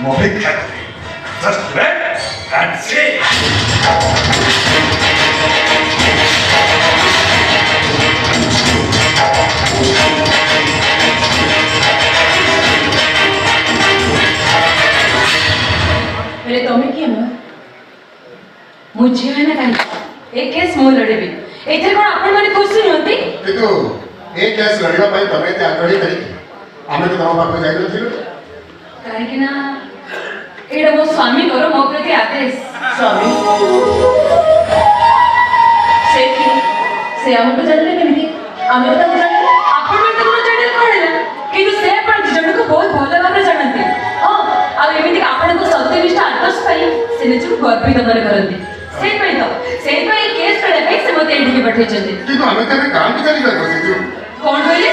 ଅପେକ୍ଷା କରେ। Just wait and see. पहले तुम्हें किए ना मुझे है ना कहीं एक केस मो लड़ेबी एथे कोन आपण माने खुशी नहोती किंतु एक केस लड़िबा पई तमे ते आग्रही करी आमे तो तम पाख जाई नथिलु काहे कि ना एडा मो स्वामी करो मो प्रति आदेश स्वामी से हम तो जानले केमिति आमे तो जानले आपण मन तो जानले कोनला किंतु से पण जण को बहुत भलो भाबरे जानते हां आ एमिति आपण को सत्यनिष्ठ आदर्श पाई से निजु गर्वित मन करंती से पई केस करे पे से मते एडी के बैठे चंदी किंतु आमे तमे काम की चली जाय बसे जो कोन बोले